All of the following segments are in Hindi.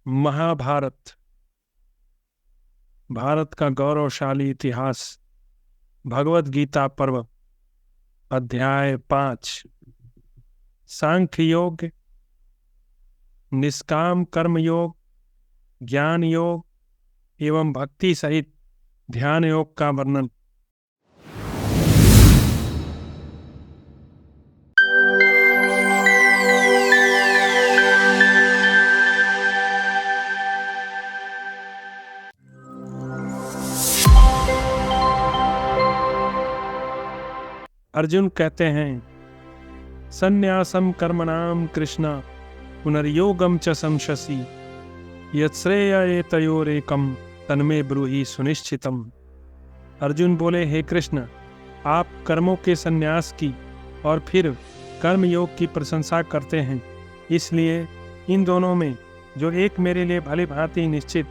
महाभारत, भारत का गौरवशाली इतिहास, भगवद गीता पर्व, अध्याय 5, सांख्य योग, निष्काम कर्म योग, ज्ञान योग एवं भक्ति सहित ध्यान योग का वर्णन। अर्जुन कहते हैं, संन्यासम कर्मणाम कृष्ण पुनर्योगम च संशसि यत्श्रेयेतयोरेकम तन्मे ब्रूहि सुनिश्चितम। अर्जुन बोले, हे कृष्ण, आप कर्मों के संन्यास की और फिर कर्म योग की प्रशंसा करते हैं, इसलिए इन दोनों में जो एक मेरे लिए भली भांति निश्चित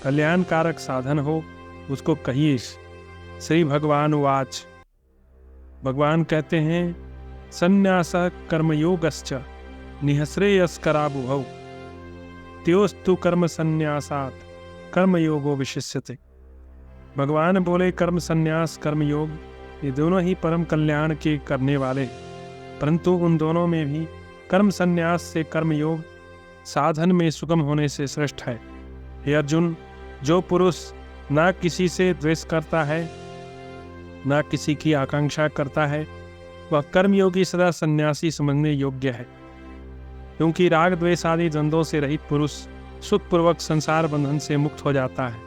कल्याणकारक साधन हो उसको कहिए। श्री भगवान उवाच। भगवान कहते हैं, संन्यास कर्मयोगश्च निःश्रेयस्करावुभौ त्योस्तु कर्म संन्यासात् कर्मयोगो विशिष्यते। भगवान बोले, कर्म संन्यास कर्म योग ये दोनों ही परम कल्याण के करने वाले, परंतु उन दोनों में भी कर्म संन्यास से कर्म योग साधन में सुगम होने से श्रेष्ठ है। हे अर्जुन, जो पुरुष ना किसी से द्वेष करता है ना किसी की आकांक्षा करता है, वह कर्मयोगी सदा सन्यासी समझने योग्य है, क्योंकि राग द्वेष आदि द्वंद्वों से रहित पुरुष सुखपूर्वक संसार बंधन से मुक्त हो जाता है।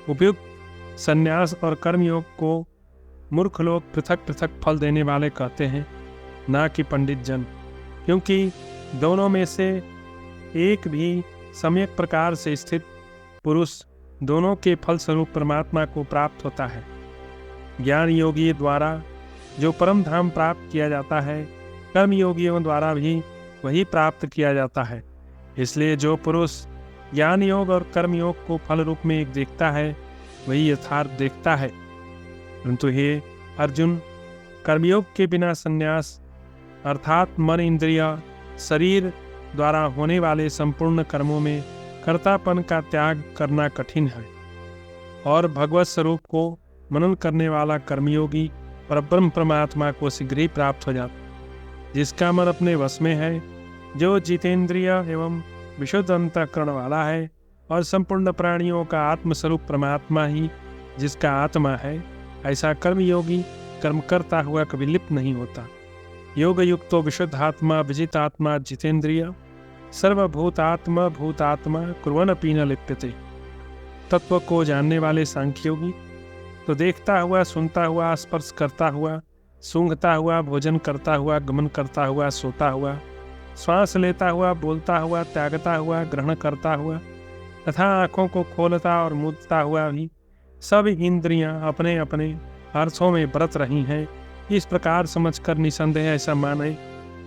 उपयुक्त सन्यास और कर्मयोग को मूर्ख लोग पृथक पृथक फल देने वाले कहते हैं, ना कि पंडित जन, क्योंकि दोनों में से एक भी सम्यक प्रकार से स्थित पुरुष दोनों के फल स्वरूप परमात्मा को प्राप्त होता है। ज्ञान योगी द्वारा जो परम धाम प्राप्त किया जाता है, कर्म योगियों द्वारा भी वही प्राप्त किया जाता है। इसलिए जो पुरुष ज्ञान योग और कर्म योग को फल रूप में एक देखता है, वही यथार्थ देखता है। परंतु हे अर्जुन, कर्मयोग के बिना संन्यास अर्थात मन, इंद्रिय, शरीर द्वारा होने वाले संपूर्ण कर्मों में कर्तापन का त्याग करना कठिन है, और भगवत स्वरूप को मनन करने वाला कर्मयोगी परब्रह्म परमात्मा को शीघ्र ही प्राप्त हो जाता। जिसका मन अपने वश में है, जो जितेंद्रिय एवं विशुद्ध अंतःकरण वाला है, और संपूर्ण प्राणियों का आत्मस्वरूप परमात्मा ही जिसका आत्मा है, ऐसा कर्मयोगी कर्म करता हुआ कभी लिप्त नहीं होता। योग युक्तो विशुद्ध आत्मा विजित आत्मा जितेंद्रिय सर्वभूतात्मा भूतात्मा कुर्वन्नपि न लिप्यते। तत्व को जानने वाले सांख्योगी तो देखता हुआ, सुनता हुआ, स्पर्श करता हुआ, सूंघता हुआ, भोजन करता हुआ, गमन करता हुआ, सोता हुआ, श्वास लेता हुआ, बोलता हुआ, त्यागता हुआ, ग्रहण करता हुआ तथा आँखों को खोलता और मूंदता हुआ भी सब इंद्रियां अपने अपने अर्थों में बरत रही हैं। इस प्रकार समझकर निसंदेह ऐसा माने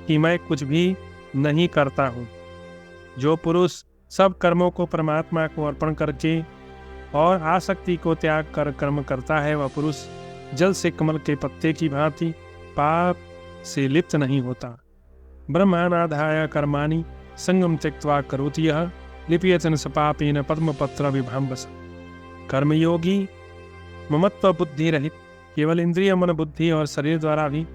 कि मैं कुछ भी नहीं करता हूँ। जो पुरुष सब कर्मों को परमात्मा को अर्पण करके और आसक्ति को त्याग कर कर्म करता है, वह पुरुष जल से कमल के पत्ते की भांति पाप से लिप्त नहीं होता। ब्रह्मानाधाय कर्माणि संगम त्यक्त्वा करोति यः लिप्यते स पापेन पद्मपत्र विभाम्बस। कर्मयोगी ममत्व बुद्धि रहित केवल इंद्रिय, मन, बुद्धि और शरीर द्वारा भी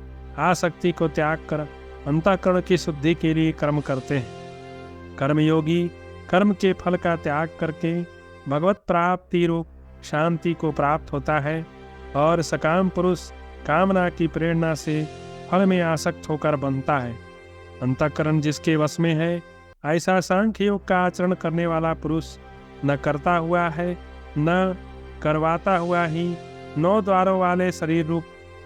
आसक्ति को त्याग कर अंतःकरण की शुद्धि के लिए कर्म करते हैं। कर्मयोगी कर्म के फल का त्याग करके भगवत प्राप्ति रूप शांति को प्राप्त होता है, और सकाम पुरुष कामना की प्रेरणा से फल में आसक्त होकर बनता है। अंतःकरण जिसके वश में है, ऐसा सांख्य योग का आचरण करने वाला पुरुष न करता हुआ है न करवाता हुआ ही 9 द्वारों वाले शरीर रूप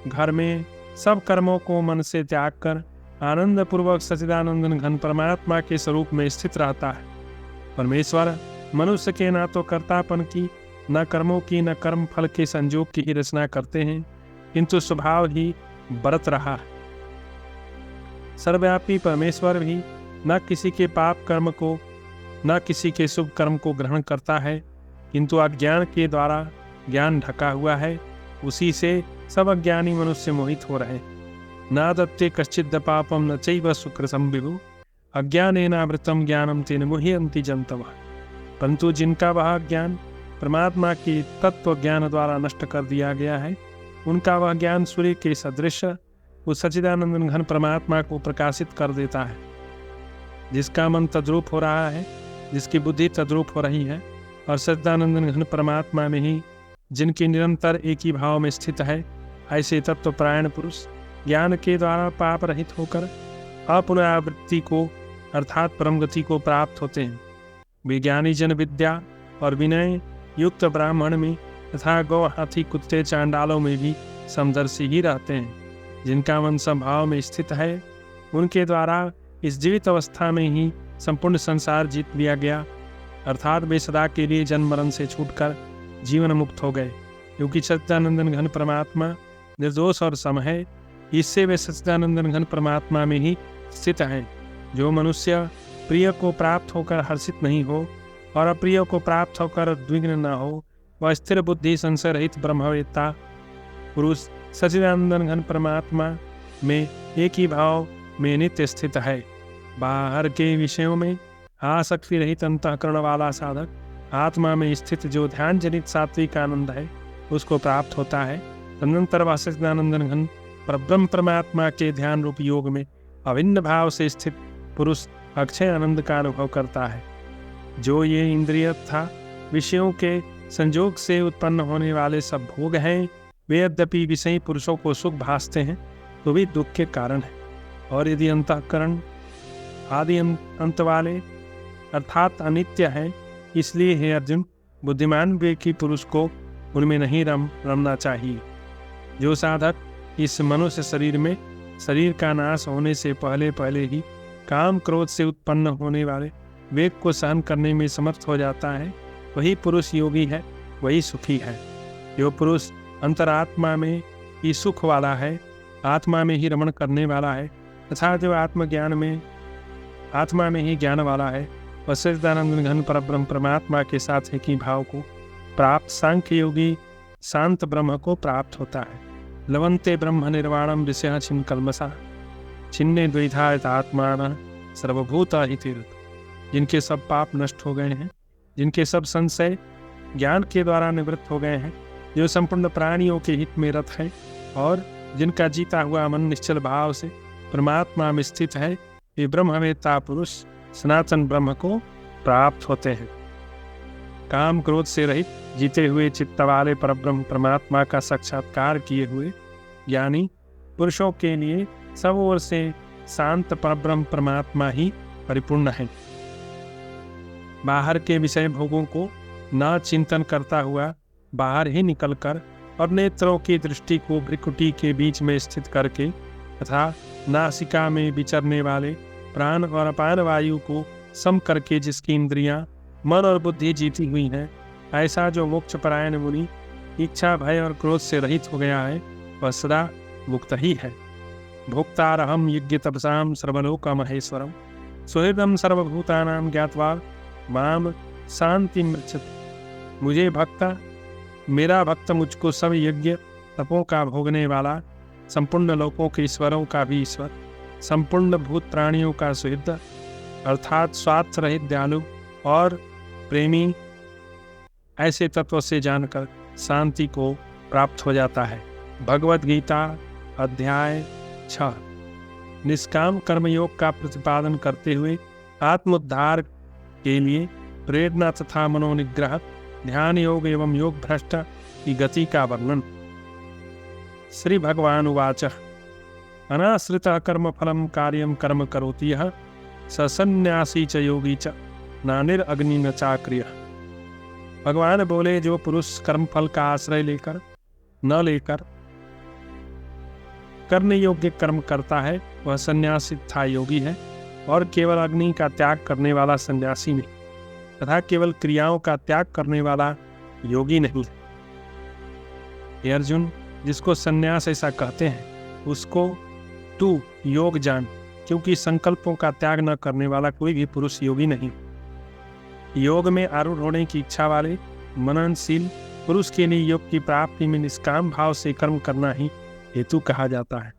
घर में सब कर्मों को मन से त्याग कर आनंद पूर्वक सच्चिदानंद घन परमात्मा के स्वरूप में स्थित रहता है। परमेश्वर मनुष्य के ना तो कर्तापन की, न कर्मों की, न कर्म फल के संयोग की ही रचना करते हैं, किंतु स्वभाव ही बरत रहा है। सर्वव्यापी परमेश्वर भी न किसी के पाप कर्म को न किसी के शुभ कर्म को ग्रहण करता है, किंतु अज्ञान के द्वारा ज्ञान ढका हुआ है, उसी से सब अज्ञानी मनुष्य मोहित हो रहे। नादत्ते कश्चिद् पापम न चैव सुकृतं विभु अज्ञानेनावृतं ज्ञानं तेन मुह्यन्ति जन्तवः। परंतु जिनका वह ज्ञान परमात्मा के तत्व ज्ञान द्वारा नष्ट कर दिया गया है, उनका वह ज्ञान सूर्य के सदृश उस सच्चिदानंद घन परमात्मा को प्रकाशित कर देता है। जिसका मन तद्रूप हो रहा है, जिसकी बुद्धि तद्रूप हो रही है, और सच्चिदानंद घन परमात्मा में ही जिनकी निरंतर एक ही भाव में स्थित है, ऐसे तत्वपरायण पुरुष ज्ञान के द्वारा पाप रहित होकर अपुनरावृत्ति को अर्थात परमगति को प्राप्त होते हैं। विज्ञानी जन विद्या और विनय युक्त ब्राह्मण में तथा गौ हाथी कुत्ते चांडालों में भी समदर्शी ही रहते हैं। जिनका मन संभाव में स्थित है, उनके द्वारा इस जीवित अवस्था में ही संपूर्ण संसार जीत लिया गया, अर्थात वे सदा के लिए जन्म मरण से छूटकर जीवन मुक्त हो गए। क्योंकि सच्चिदानंद घन परमात्मा निर्दोष और सम है, इससे वे सच्चिदानंद घन परमात्मा में ही स्थित हैं। जो मनुष्य प्रिय को प्राप्त होकर हर्षित नहीं हो और अप्रिय को प्राप्त होकर उद्विग्न न हो, वह स्थिर बुद्धि संशय रहित ब्रह्मवेत्ता पुरुष सच्चिदानंद घन परमात्मा में एक ही भाव में नित्य स्थित है। बाहर के विषयों में आसक्ति रहित अंतःकरण वाला साधक आत्मा में स्थित जो ध्यान जनित सात्विक आनंद है, उसको प्राप्त होता है। तदनंतर वह सच्चिदानंद घन परब्रह्म परमात्मा के ध्यान रूप योग में अभिन्न भाव से स्थित पुरुष अक्षय आनंद का अनुभव करता है। जो ये इंद्रिय था विषयों के संयोग से उत्पन्न होने वाले सब भोग हैं, वे यद्यपि विषयी पुरुषों को सुख भासते हैं, तो भी दुख के कारण है। और यदि अंतःकरण आदि अंत वाले अर्थात अनित्य है, इसलिए हे अर्जुन, बुद्धिमान विवेकी पुरुष को उनमें नहीं रमना चाहिए। जो साधक इस मनुष्य शरीर में शरीर का नाश होने से पहले पहले ही काम क्रोध से उत्पन्न होने वाले वेग को सहन करने में समर्थ हो जाता है, वही पुरुष योगी है, वही सुखी है। जो पुरुष अंतरात्मा में ही सुख वाला है, आत्मा में ही रमण करने वाला है, तथा जो आत्मा में ही ज्ञान वाला है, वह सच्चिदानंद घन परब्रह्म परमात्मा के साथ एक ही भाव को प्राप्त सांख्य योगी शांत ब्रह्म को प्राप्त होता है। लवंते ब्रह्म निर्वाणम ऋषयः छिन्न कल्मषा छिन्ने द्वैधायत आत्मान सर्वभूता हि तीर्थ। जिनके सब पाप नष्ट हो गए हैं, जिनके सब संशय ज्ञान के द्वारा निवृत्त हो गए हैं, जो संपूर्ण प्राणियों के हित में रत है और जिनका जीता हुआ मन निश्चल भाव से परमात्मा में स्थित है, वे ब्रह्मवेत्ता पुरुष सनातन ब्रह्म को प्राप्त होते हैं। काम क्रोध से रहित जीते हुए चित्त वाले परब्रह्म परमात्मा का साक्षात्कार किए हुए ज्ञानी पुरुषों के लिए सब ओर से शांत परब्रह्म परमात्मा ही परिपूर्ण है। बाहर के विषय भोगों को न चिंतन करता हुआ बाहर ही निकलकर और नेत्रों की दृष्टि को भ्रिकुटी के बीच में स्थित करके तथा नासिका में विचरने वाले प्राण और अपान वायु को सम करके जिसकी इंद्रियां मन और बुद्धि जीती हुई हैं, ऐसा जो मोक्ष परायण मुनि इच्छा भय और क्रोध से रहित हो गया है, वह सदा मुक्त ही है। भोक्तारहम यज्ञ तपसाम सर्वलोक महेश्वरम सुहृदम सर्वभूतानां ज्ञात्वा माम शांति मृच्छति। मुझे भक्ता, मेरा भक्त मुझको सब यज्ञ तपों का भोगने वाला, संपूर्ण लोकों के ईश्वरों का भी ईश्वर, संपूर्ण भूत प्राणियों का सुहृद अर्थात स्वार्थ रहित दयालु और प्रेमी, ऐसे तत्व से जानकर शांति को प्राप्त हो जाता है। भगवद गीता अध्याय 6। निष्काम कर्मयोग का प्रतिपादन करते हुए आत्मोद्धार के लिए प्रेरणा तथा मनोनिग्रह, ध्यान योग एवं योग भ्रष्ट की गति का वर्णन। श्री भगवान उवाच अनाश्रित कर्म फलम कार्यम कर्म करोति यः स सन्न्यासी च योगी च नानिर अग्नि न चाक्रिय। भगवान बोले, जो पुरुष कर्म फल का आश्रय लेकर न लेकर करने योग्य कर्म करता है, वह सन्यासी तथा योगी है, और केवल अग्नि का त्याग करने वाला सन्यासी नहीं तथा केवल क्रियाओं का त्याग करने वाला योगी नहीं। हे अर्जुन, जिसको सन्यास ऐसा कहते हैं, उसको तू योग जान, क्योंकि संकल्पों का त्याग न करने वाला कोई भी पुरुष योगी नहीं। योग में आरूढ़ होने की इच्छा वाले मननशील पुरुष के लिए योग की प्राप्ति में निष्काम भाव से कर्म करना ही हेतु कहा जाता है,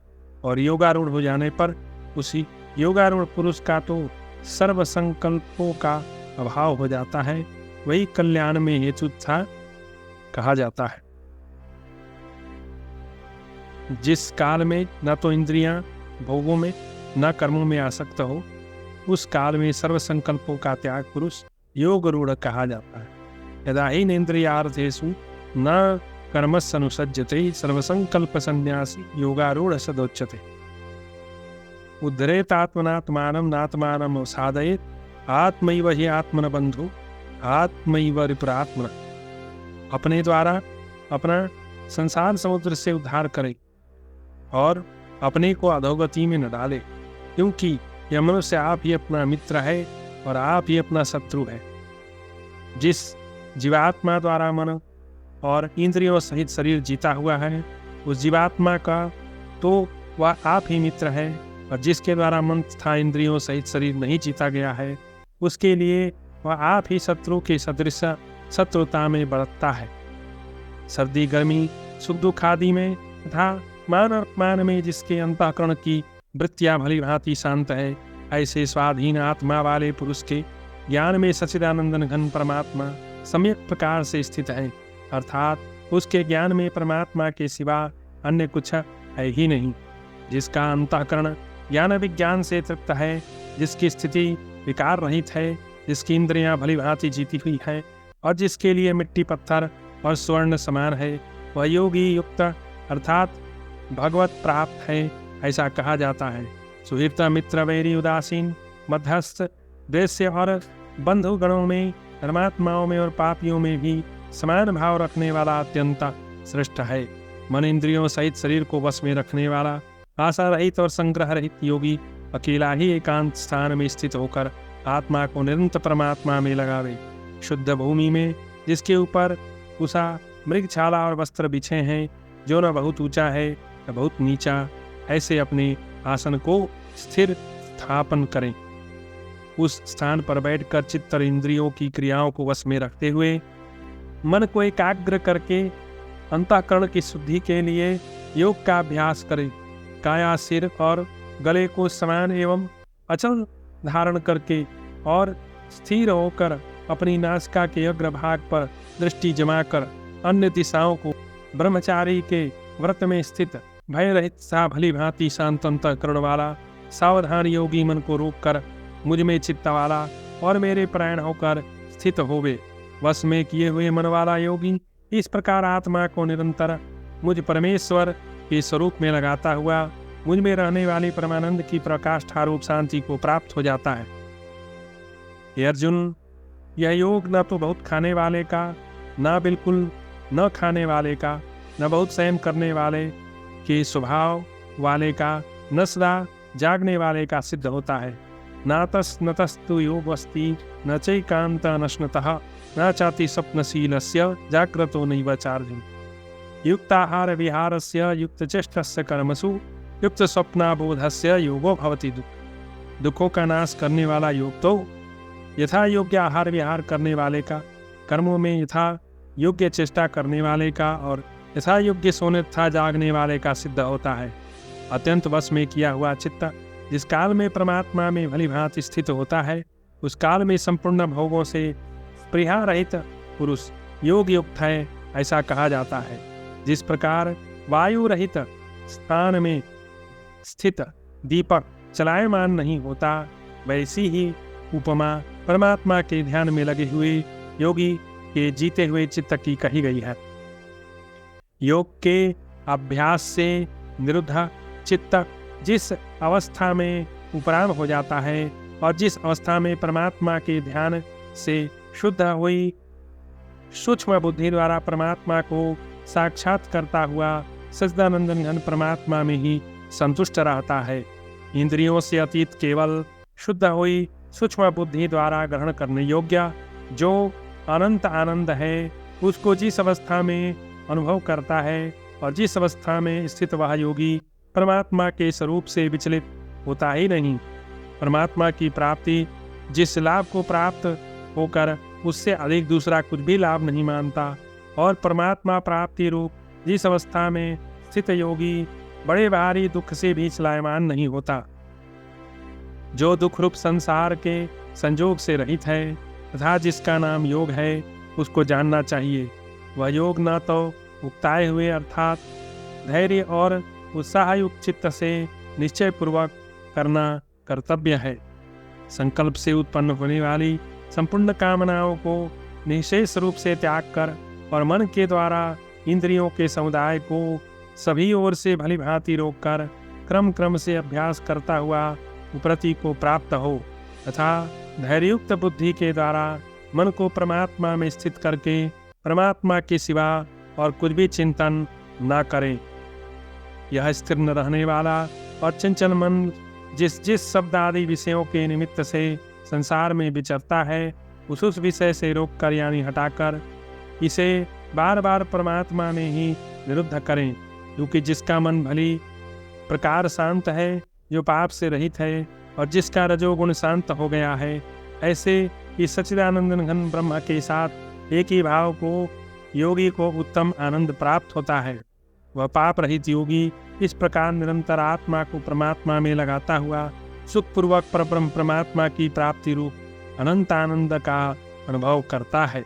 और योगारूढ़ हो जाने पर उसी योगारूढ़ पुरुष का तो सर्व संकल्पों का अभाव हो जाता है, वही कल्याण में हेतु था कहा जाता है। जिस काल में न तो इंद्रियां भोगों में न कर्मों में आसक्त हो, उस काल में सर्व संकल्पों का त्याग पुरुष योग रूढ़ कहा जाता है। यदा ही इंद्रियार्थेषु न कर्मस्सनुसज्जते सर्वसंकल्प संन्यासी योगारूढ़ सदोच्यते। उद्धरेत आत्मनात्मानं नात्मानं साधयेत् आत्मैव हि आत्मन बंधु आत्मैव रिपुरात्मन। अपने द्वारा अपना संसार समुद्र से उद्धार करे और अपने को अधोगति में न डाले, क्योंकि यह मनुष्य आप ही अपना मित्र है और आप ही अपना शत्रु है। जिस जीवात्मा द्वारा मन और इंद्रियों सहित शरीर जीता हुआ है, उस जीवात्मा का तो वह आप ही मित्र है, और जिसके द्वारा मन तथा इंद्रियों सहित शरीर नहीं जीता गया है, उसके लिए वह आप ही शत्रु के सदृश शत्रुता में बढ़ता है। सर्दी गर्मी सुख दुख आदि में तथा मान और अपमान में जिसके अंतःकरण की वृत्तियां भली भांति शांत है, ऐसे स्वाधीन आत्मा वाले पुरुष के ज्ञान में सच्चिदानंदन घन परमात्मा सम्यक प्रकार से स्थित है, अर्थात उसके ज्ञान में परमात्मा के सिवा अन्य कुछ है ही नहीं। जिसका अंतःकरण ज्ञान विज्ञान से तृप्त है, जिसकी स्थिति विकार रहित है, जिसकी इंद्रियां भली भांति जीती हुई है और जिसके लिए मिट्टी पत्थर और स्वर्ण समान है, वह योगी युक्त अर्थात भगवत प्राप्त है, ऐसा कहा जाता है। सुहृत मित्र वैरी उदासीन मध्यस्थ द्वेष्य और बंधु गणों में, धर्मात्माओं में और पापियों में भी समान भाव रखने वाला अत्यंत श्रेष्ठ है। मन इंद्रियों सहित शरीर को वश में रखने वाला आशा रहित और संग्रह रहित योगी अकेला ही एकांत स्थान में स्थित होकर आत्मा को निरंतर परमात्मा में लगावे। शुद्ध भूमि में जिसके ऊपर उषा मृगछाला और वस्त्र बिछे हैं, जो न बहुत ऊंचा है न बहुत नीचा, ऐसे अपने आसन को स्थिर स्थापन करें। उस स्थान पर बैठकर चित्त और इंद्रियों की क्रियाओं को वश में रखते हुए मन को एकाग्र करके अंतःकरण की शुद्धि के लिए योग का अभ्यास करें। काया सिर और गले को समान एवं अचल धारण करके और स्थिर होकर अपनी नासिका के अग्रभाग पर दृष्टि जमाकर अन्य दिशाओं को ब्रह्मचारी के व्रत में स्थित भय रहित सा भली भांति शांत अंतःकरण वाला सावधान योगी मन को रोककर मुझ में चित्त वाला और मेरे परायण होकर स्थित होवे। वश में किए हुए मन वाला योगी इस प्रकार आत्मा को निरंतर मुझ परमेश्वर के स्वरूप में लगाता हुआ मुझ में रहने वाली परमानंद की प्रकाष्ठा रूप शांति को प्राप्त हो जाता है। हे अर्जुन, यह योग न तो बहुत खाने वाले का, न बिल्कुल न खाने वाले का, न बहुत सहन करने वाले के स्वभाव वाले का, न सदा जागने वाले का सिद्ध होता है। नातस नतस्तु योगस्ति न चैकांत नश्नतः न चाति स्वप्नशीलस्य जाग्रतो नैव चार्जुन। युक्ताहार विहारस्य युक्तचेष्टस्य कर्मसु युक्त स्वप्नाबोधस्य योगो भवति। दुखों का नाश करने वाला योग तो यथा योग्य आहार विहार करने वाले का, कर्मों में यथा योग्य चेष्टा करने वाले का और यथा योग्य सोने तथा जागने वाले का सिद्ध होता है। अत्यंत वश में किया हुआ चित्त जिस काल में परमात्मा में भली भांति स्थित होता है, उस काल में संपूर्ण भोगों से स्पृहा रहित पुरुष योग युक्त है, ऐसा कहा जाता है। जिस प्रकार वायु रहित स्थान में स्थित दीपक चलायमान नहीं होता, वैसी ही उपमा परमात्मा के ध्यान में लगे हुए योगी के जीते हुए चित्त की कही गई है। योग के अभ्यास से निरुद्ध चित्त जिस अवस्था में उपराम हो जाता है और जिस अवस्था में परमात्मा के ध्यान से शुद्ध हुई सूक्ष्म बुद्धि द्वारा परमात्मा को साक्षात करता हुआ सच्चिदानंदन घन परमात्मा में ही संतुष्ट रहता है। इंद्रियों से अतीत केवल शुद्ध हुई सूक्ष्म बुद्धि द्वारा ग्रहण करने योग्य जो अनंत आनंद है, उसको जिस अवस्था में अनुभव करता है और जिस अवस्था में स्थित वह योगी परमात्मा के स्वरूप से विचलित होता ही नहीं। परमात्मा की प्राप्ति जिस लाभ को प्राप्त होकर उससे अधिक दूसरा कुछ भी लाभ नहीं मानता और परमात्मा प्राप्ति रूप जिस अवस्था में स्थित योगी बड़े भारी दुख से भी चलायमान नहीं होता। जो दुख रूप संसार के संजोग से रहित है, तथा जिसका नाम योग है उसको जानना चाहिए। वह योग न तो उकताए हुए अर्थात धैर्य और उत्साहयुक्त चित्त से निश्चय पूर्वक करना कर्तव्य है। संकल्प से उत्पन्न होने वाली संपूर्ण कामनाओं को निशेष रूप से त्याग कर और मन के द्वारा इंद्रियों के समुदाय को सभी ओर से भली भांति रोककर क्रम क्रम से अभ्यास करता हुआ उपरति को प्राप्त हो तथा धैर्ययुक्त बुद्धि के द्वारा मन को परमात्मा में स्थित करके परमात्मा के सिवा और कुछ भी चिंतन न करें। यह स्थिर न रहने वाला और चंचल मन जिस जिस शब्द आदि विषयों के निमित्त से संसार में विचरता है उस विषय से रोककर यानी हटाकर इसे बार बार परमात्मा में ही निरुद्ध करें। क्योंकि जिसका मन भली प्रकार शांत है, जो पाप से रहित है और जिसका रजोगुण शांत हो गया है, ऐसे इस सच्चिदानंद घन ब्रह्म के साथ एक ही भाव को योगी को उत्तम आनंद प्राप्त होता है। वह पाप रहित योगी इस प्रकार निरंतर आत्मा को परमात्मा में लगाता हुआ सुखपूर्वक परब्रह्म परमात्मा की प्राप्ति रूप अनंत आनंद का अनुभव करता है।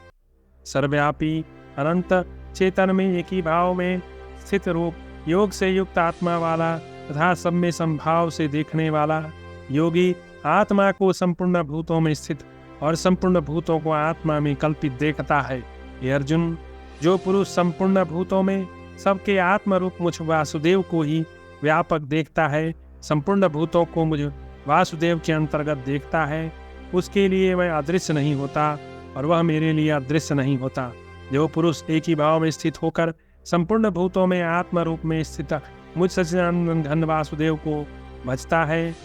सर्वव्यापी अनंत चेतन में एक ही भाव में स्थित रूप योग से युक्त आत्मा वाला तथा सब में संभाव से देखने वाला योगी आत्मा को संपूर्ण भूतों में स्थित और संपूर्ण भूतों को आत्मा में कल्पित देखता है। हे अर्जुन, जो पुरुष संपूर्ण भूतों में सबके आत्म रूप मुझ वासुदेव को ही व्यापक देखता है, संपूर्ण भूतों को मुझ वासुदेव के अंतर्गत देखता है, उसके लिए वह अदृश्य नहीं होता और वह मेरे लिए अदृश्य नहीं होता। जो पुरुष एक ही भाव में स्थित होकर संपूर्ण भूतों में आत्म रूप में स्थित मुझ सच्चिदानंद घन वासुदेव को भजता है,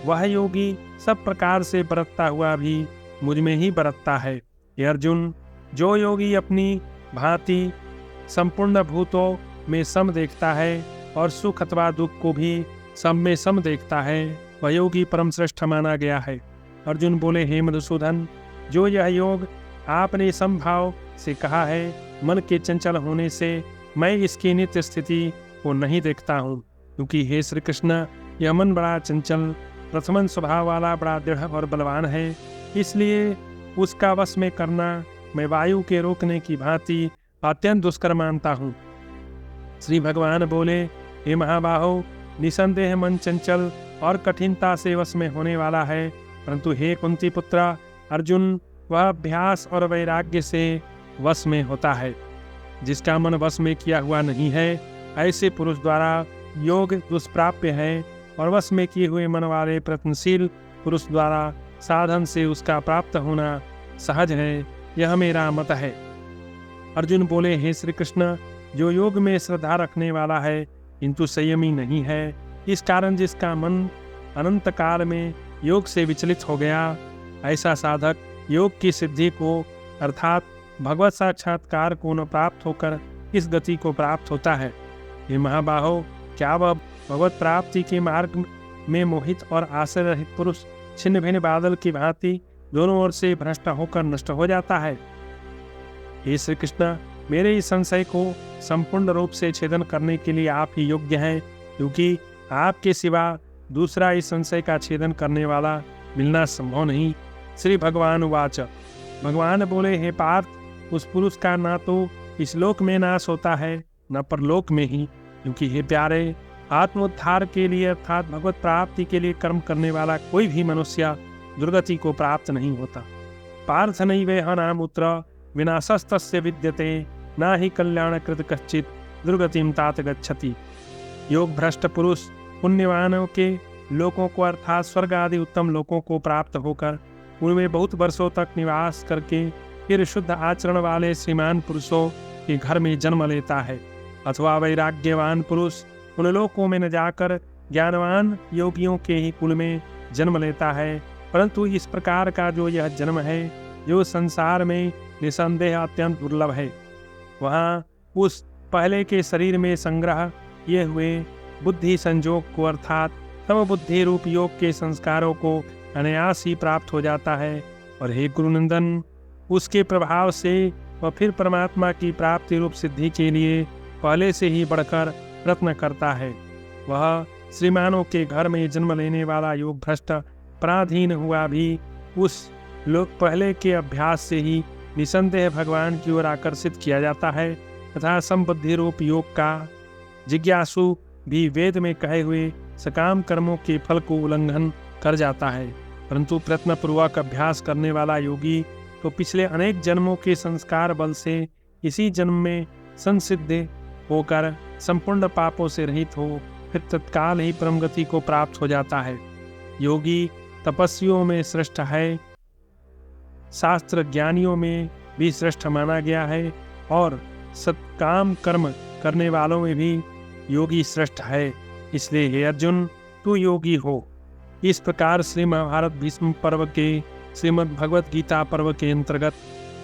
वह योगी सब प्रकार से बरतता हुआ भी मुझ में ही बरतता है। हे अर्जुन, जो योगी अपनी भांति संपूर्ण भूतों में सम देखता है और सुख अथवा दुख को भी सब में सम देखता है, वह योगी परम श्रेष्ठ माना गया है। अर्जुन बोले, हे मधुसूदन, जो यह योग आपने समभाव से कहा है, मन के चंचल होने से मैं इसकी नित्य स्थिति को नहीं देखता हूँ। क्योंकि हे श्री कृष्ण, यह मन बड़ा चंचल प्रथमन स्वभाव वाला बड़ा दृढ़ और बलवान है, इसलिए उसका वश में करना मैं वायु के रोकने की भांति अत्यंत दुष्कर मानता हूँ। श्री भगवान बोले, हे महाबाहो, निसंदेह मन चंचल और कठिनता से वश में होने वाला है, परंतु हे कुंती पुत्र अर्जुन, वह अभ्यास और वैराग्य से वश में होता है। जिसका मन वश में किया हुआ नहीं है, ऐसे पुरुष द्वारा योग दुष्प्राप्य है और वश में किए हुए मन वाले प्रयत्नशील पुरुष द्वारा साधन से उसका प्राप्त होना सहज है। यह मेरा मत है। अर्जुन बोले, हे श्री कृष्ण, जो योग में श्रद्धा रखने वाला है किंतु संयमी नहीं है, इस कारण जिसका मन अनंत काल में योग से विचलित हो गया, ऐसा साधक योग की सिद्धि को अर्थात भगवत साक्षात्कार को न प्राप्त होकर इस गति को प्राप्त होता है। हे महाबाहो, क्या वह भगवत प्राप्ति के मार्ग में मोहित और आश्रय रहित पुरुष छिन्न भिन्न बादल की भांति दोनों ओर से भ्रष्ट होकर नष्ट हो जाता है? हे श्री कृष्ण, मेरे इस संशय को संपूर्ण रूप से छेदन करने के लिए आप ही योग्य हैं, क्योंकि आपके सिवा दूसरा इस संशय का छेदन करने वाला मिलना संभव नहीं। श्री भगवान उवाच, भगवान बोले, हे पार्थ, उस पुरुष का ना तो इस लोक में नाश होता है न परलोक में ही, क्योंकि हे प्यारे, आत्मोद्धार के लिए अर्थात भगवत प्राप्ति के लिए कर्म करने वाला कोई भी मनुष्य दुर्गति को प्राप्त नहीं होता। पार्थ नैवेह नामुत्र विनाशस्तस्य विद्यते, ना ही कल्याणकृत कश्चित दुर्गतिम तात गच्छति। योग भ्रष्ट पुरुष पुण्यवानों के लोकों को अर्थात स्वर्ग आदि उत्तम लोकों को प्राप्त होकर उनमें बहुत वर्षों तक निवास करके फिर शुद्ध आचरण वाले श्रीमान पुरुषों के घर में जन्म लेता है। अथवा वैराग्यवान पुरुष उन लोकों में न जाकर ज्ञानवान योगियों के ही कुल में जन्म लेता है। परंतु इस प्रकार का जो यह जन्म है, जो संसार में निसंदेह अत्यंत दुर्लभ है, वहाँ उस पहले के शरीर में संग्रह किए हुए बुद्धि संजोग को अर्थात तम बुद्धि रूप योग के संस्कारों को अनायास ही प्राप्त हो जाता है। और हे गुरुनंदन, उसके प्रभाव से वह फिर परमात्मा की प्राप्ति रूप सिद्धि के लिए पहले से ही बढ़कर प्रयत्न करता है। वह श्रीमानों के घर में जन्म लेने वाला योग भ्रष्ट पराधीन हुआ भी उस लोग पहले के अभ्यास से ही निसंदेह भगवान की ओर आकर्षित किया जाता है तथा संबुद्धि रूप योग का जिज्ञासु भी वेद में कहे हुए सकाम कर्मों के फल को उल्लंघन कर जाता है। परंतु प्रयत्नपूर्वक अभ्यास करने वाला योगी तो पिछले अनेक जन्मों के संस्कार बल से इसी जन्म में संसिद्ध होकर संपूर्ण पापों से रहित हो फिर तत्काल ही परम गति को प्राप्त हो जाता है। योगी तपस्वियों में श्रेष्ठ है, शास्त्र ज्ञानियों में भी श्रेष्ठ माना गया है और सत्काम कर्म करने वालों में भी योगी श्रेष्ठ है। इसलिए हे अर्जुन, तू योगी हो। इस प्रकार श्री महाभारत भीष्म पर्व के श्रीमद् भगवत गीता पर्व के अंतर्गत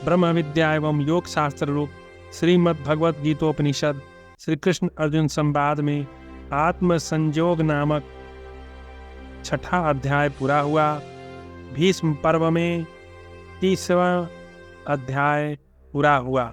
ब्रह्म विद्या एवं योग शास्त्र रूप श्रीमद् भगवत गीतोपनिषद श्री कृष्ण अर्जुन संवाद में आत्म संयोग नामक 6ठा अध्याय पूरा हुआ। भीष्म पर्व में 30वां अध्याय पूरा हुआ।